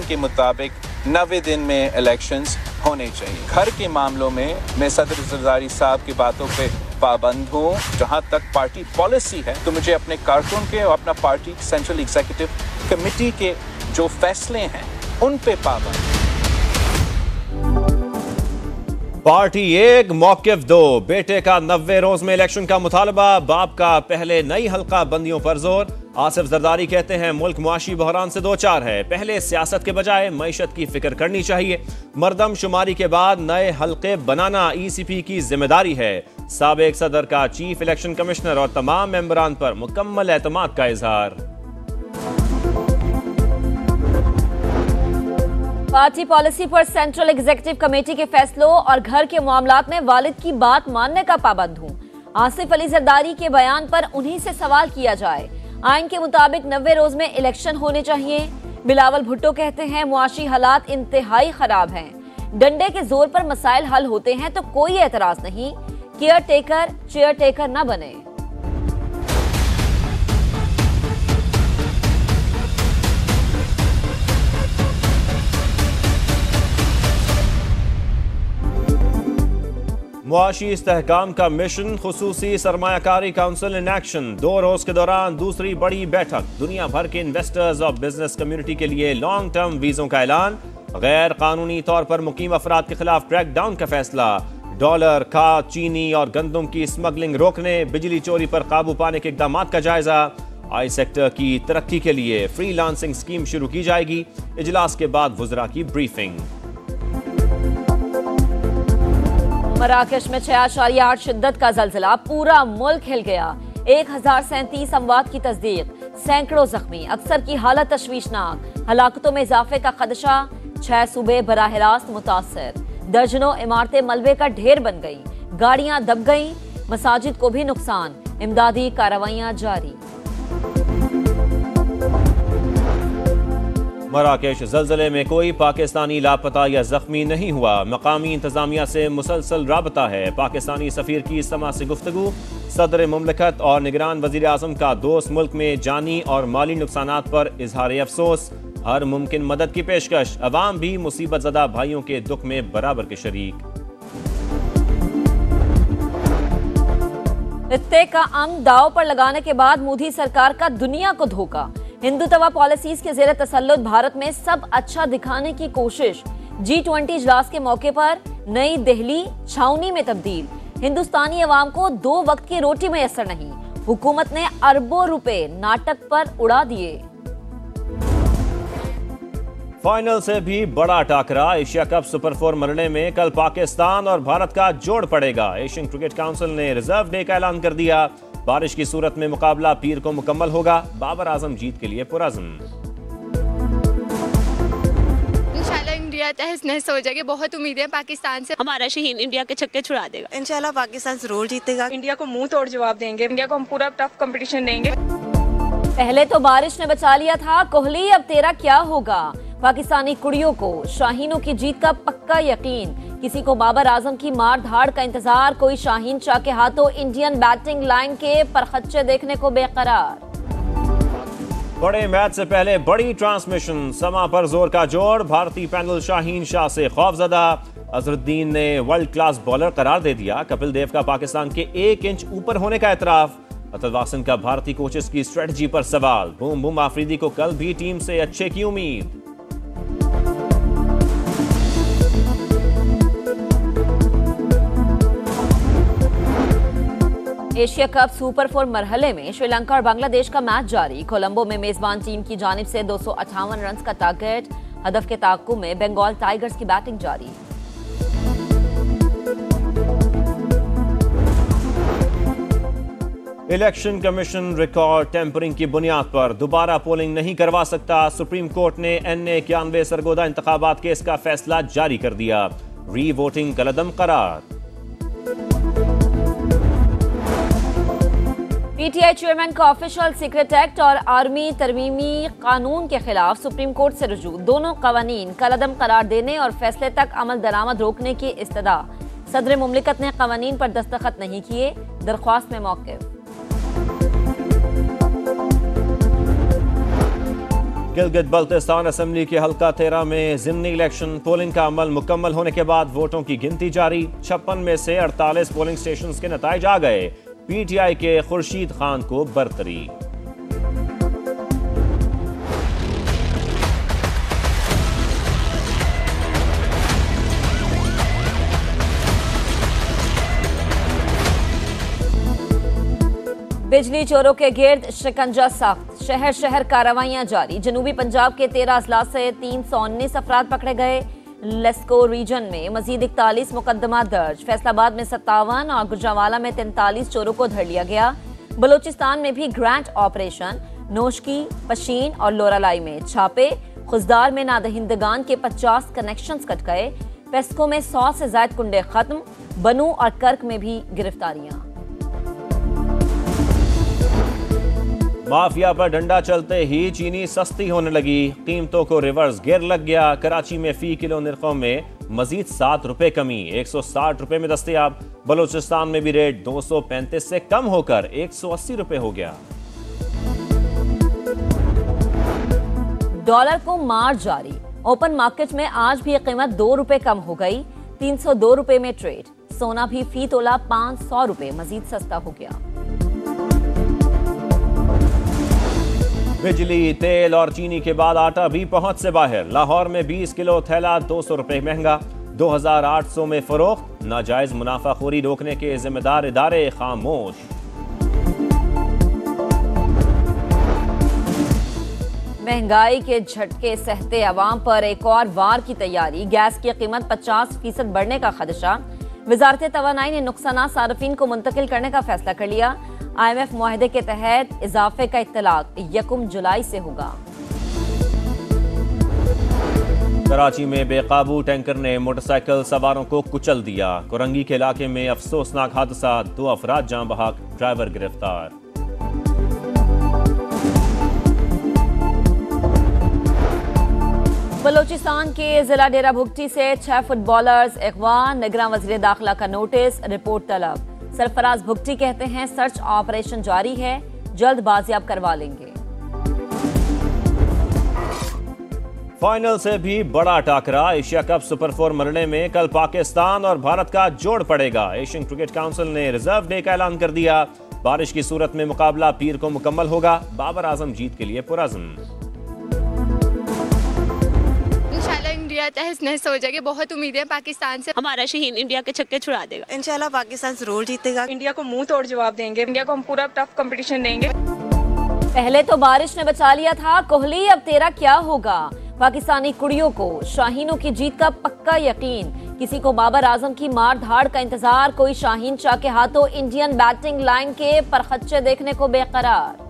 के मुताबिक 90 दिन में इलेक्शंस होने चाहिए। घर के मामलों में मैं सदर जरदारी साहब की बातों पे पाबंद हूँ। जहाँ तक पार्टी पॉलिसी है तो मुझे अपने कारकुन के और अपना पार्टी सेंट्रल एग्जीक्यूटिव कमेटी के जो फैसले हैं उन पे पाबंद। पार्टी एक मौकिफ दो, बेटे का 90 रोज में इलेक्शन का मुतालबा, बाप का पहले नई हल्का बंदियों पर जोर। आसिफ जरदारी कहते हैं मुल्क मुआशी बहरान से दो चार है, पहले सियासत के बजाय मईशत की फिक्र करनी चाहिए। मरदम शुमारी के बाद नए हल्के बनाना ECP की जिम्मेदारी है। साबिक सदर का चीफ इलेक्शन कमिश्नर और तमाम मेंबरान पर मुकम्मल एतमाद का इजहार। पार्टी पॉलिसी पर सेंट्रल एग्जीक्यूटिव कमेटी के फैसलों और घर के मामलात में वालिद की बात मानने का पाबंद हूं। आसिफ अली जरदारी के बयान पर उन्हीं से सवाल किया जाए। आइन के मुताबिक 90 रोज में इलेक्शन होने चाहिए। बिलावल भुट्टो कहते हैं मुआशी हालात इंतहाई खराब हैं, डंडे के जोर पर मसाइल हल होते हैं तो कोई एतराज नहीं, केयर टेकर चेयर टेकर न बने। मुआशी इस्तेहकाम का मिशन, खुसूसी सरमायाकारी काउंसिल इन एक्शन। 2 रोज के दौरान दूसरी बड़ी बैठक। दुनिया भर के इन्वेस्टर्स और बिजनेस कम्युनिटी के लिए लॉन्ग टर्म वीजों का ऐलान। गैर कानूनी तौर पर मुकीम अफराद के खिलाफ क्रैकडाउन का फैसला। डॉलर, खाद, चीनी और गंदम की स्मगलिंग रोकने, बिजली चोरी पर काबू पाने के इकदाम का जायजा। आई सेक्टर की तरक्की के लिए फ्रीलांसिंग स्कीम शुरू की जाएगी। इजलास के बाद वुज़रा की ब्रीफिंग। मराकश में 6.8 शिद्दत का जलजिला, पूरा मुल्क हिल गया। 1037 अमवात की तस्दीक, सैकड़ों जख्मी, अक्सर की हालत तशवीशनाक। हलाकतों में इजाफे का खदशा, 6 सूबे बराह रास्त मुतासर। दर्जनों इमारतें मलबे का ढेर बन गई, गाड़ियां दब गईं, मसाजिद को भी नुकसान। इमदादी कार्रवाइयां जारी। मराकेश ज़लज़ले में कोई पाकिस्तानी लापता या जख्मी नहीं हुआ। मकामी इंतजामिया से मुसलसल राबता है। पाकिस्तानी सफीर की इस्तेमा से गुफ्तगू। सदर मुमलिकत और निगरान वज़ीर आज़म का दोस्त मुल्क में जानी और माली नुकसानात पर इजहार अफसोस। हर मुमकिन मदद की पेशकश। अवाम भी मुसीबत ज़दा भाइयों के दुख में बराबर के शरीक। रिश्ते का अम दाव पर लगाने के बाद मोदी सरकार का दुनिया को धोखा। हिंदुत्व पॉलिसीज के जेर तसल्लुत भारत में सब अच्छा दिखाने की कोशिश। G20 इजलास के मौके पर नई दिल्ली छावनी में तब्दील। हिंदुस्तानी अवाम को 2 वक्त की रोटी मैसर नहीं। हुकूमत ने अरबों रुपए नाटक पर उड़ा दिए। फाइनल से भी बड़ा टाकरा। एशिया कप सुपर 4 मरने में कल पाकिस्तान और भारत का जोड़ पड़ेगा। एशियन क्रिकेट काउंसिल ने रिजर्व डे का ऐलान कर दिया। बारिश की सूरत में मुकाबला पीर को मुकम्मल होगा। बाबर आजम जीत के लिए पुरअज़्म। इंशाल्लाह इंडिया तहस नहस हो जाएगी। बहुत उम्मीद है पाकिस्तान से। हमारा शहीन इंडिया के छक्के छुड़ा देगा। इंशाल्लाह पाकिस्तान जरूर जीतेगा। इंडिया को मुंह तोड़ जवाब देंगे। इंडिया को हम पूरा टफ कंपटीशन देंगे। पहले तो बारिश ने बचा लिया था कोहली, अब तेरा क्या होगा। पाकिस्तानी कुड़ियों को शाहीनों की जीत का पक्का यकीन। किसी को बाबर आजम की मार धाड़ का इंतजार, कोई शाहीन शाह के हाथों इंडियन बैटिंग लाइन के परखच्चे देखने को बेकरार। बड़े मैच से पहले बड़ी ट्रांसमिशन, समा पर जोर का जोड़। भारतीय पैनल शाहीन शाह से खौफजदा। अजहरुद्दीन ने वर्ल्ड क्लास बॉलर करार दे दिया। कपिल देव का पाकिस्तान के 1 इंच ऊपर होने का एतराफ। अतल वासन का भारतीय कोचेस की स्ट्रेटजी पर सवाल। बूम बूम आफरीदी को कल भी टीम से अच्छे की उम्मीद। एशिया कप सुपर 4 मरहले में श्रीलंका और बांग्लादेश का मैच जारी। कोलंबो में मेजबान टीम की जानिब से 258 रन का टारगेट। हदफ के ताक़ुब में बंगाल टाइगर्स की बैटिंग जारी। इलेक्शन कमीशन रिकॉर्ड टेम्परिंग की बुनियाद पर दोबारा पोलिंग नहीं करवा सकता। सुप्रीम कोर्ट ने NA 91 सरगोदा इंतखाबात केस का फैसला जारी कर दिया। री वोटिंग कलदम करार। PTI चेयरमैन का ऑफिशियल सीक्रेट एक्ट और आर्मी तरमीमी कानून के खिलाफ सुप्रीम कोर्ट से रुजू। दोनों कवानीन कलदम करार देने और फैसले तक अमल दरामद रोकने की इस्तदा। सदर मुमलिकत ने कवानीन पर दस्तखत नहीं किए। दरख्वास्त में मौक़िफ़। गिलगित बल्तिस्तान असेंबली के हल्का 13 में ज़िमनी इलेक्शन पोलिंग का अमल मुकम्मल होने के बाद वोटों की गिनती जारी। 56 में से 48 पोलिंग स्टेशंस के नताइज आ गए। पीटीआई के खुर्शीद खान को बरतरी। बिजली चोरों के गिर्द शिकंजा सख्त, शहर शहर कार्रवाइयां जारी। जनूबी पंजाब के 13 अजला से 319 अफराद पकड़े गए। लेस्को रीजन में मजीद 41 मुकदमा दर्ज। फैसलाबाद में 57 और गुजरांवाला में 43 चोरों को धर लिया गया। बलोचिस्तान में भी ग्रैंड ऑपरेशन, नोशकी, पशीन और लोरालाई में छापे। खुजदार में नादहिंदगान के 50 कनेक्शंस कट गए। पेस्को में 100 से ज्यादा कुंडे खत्म। बनू और कर्क में भी गिरफ्तारियां। माफिया पर डंडा चलते ही चीनी सस्ती होने लगी। कीमतों को रिवर्स गियर लग गया। कराची में फी किलो निरखों में मजीद 7 रुपए कमी, 160 रुपए में दस्तयाब। बलोचिस्तान में भी रेट 235 से कम होकर 180 रुपए हो गया। डॉलर को मार जारी। ओपन मार्केट में आज भी कीमत 2 रुपए कम हो गई। 302 रुपए में ट्रेड। सोना भी फी तोला 500 रुपए मजीद सस्ता हो गया। बिजली, तेल और चीनी के बाद आटा भी पहुंच से बाहर। लाहौर में 20 किलो थैला 200 रुपए महंगा। 2800 में फरोख्त। नाजायज मुनाफाखोरी रोकने के जिम्मेदार इदारे खामोश। महंगाई के झटके सहते अवाम पर एक और वार की तैयारी। गैस की कीमत 50% बढ़ने का खदशा। वजारत तवानाई ने नुकसान सार्फिन को मुंतकिल करने का फैसला कर लिया। IMF मुआहदे के तहत इजाफे का इत्तलाक 1 जुलाई से होगा। कराची में बेकाबू टैंकर ने मोटरसाइकिल सवारों को कुचल दिया। कोरंगी के इलाके में अफसोसनाक हादसा, 2 अफराद जान बहक, ड्राइवर गिरफ्तार। बलोचिस्तान के जिला डेरा भुगटी से 6 फुटबॉलर्स अगवा। निगरान वज़ीर दाखिला का नोटिस, रिपोर्ट तलब। सरफराज भुगटी कहते हैं सर्च ऑपरेशन जारी है, जल्द बाजियाब करवा लेंगे। फाइनल से भी बड़ा टाकरा। एशिया कप सुपर 4 मरने में कल पाकिस्तान और भारत का जोड़ पड़ेगा। एशियन क्रिकेट काउंसिल ने रिजर्व डे का ऐलान कर दिया। बारिश की सूरत में मुकाबला पीर को मुकम्मल होगा। बाबर आजम जीत के लिए पुरअज़्म। इंडिया तहस नहस हो जाएगी। बहुत उम्मीद है पाकिस्तान से। हमारा शहीन इंडिया के छक्के छुड़ा देगा। इंशाल्लाह पाकिस्तान जरूर जीतेगा। इंडिया को मुंह तोड़ जवाब देंगे। इंडिया को हम पूरा टफ कंपटीशन देंगे। पहले तो बारिश ने बचा लिया था कोहली, अब तेरा क्या होगा। पाकिस्तानी कुड़ियों को शाहीनों की जीत का पक्का यकीन। किसी को बाबर आजम की मार धाड़ का इंतजार। कोई शाहीन शाह के हाथों इंडियन बैटिंग लाइन के परखच्चे देखने को बेकरार।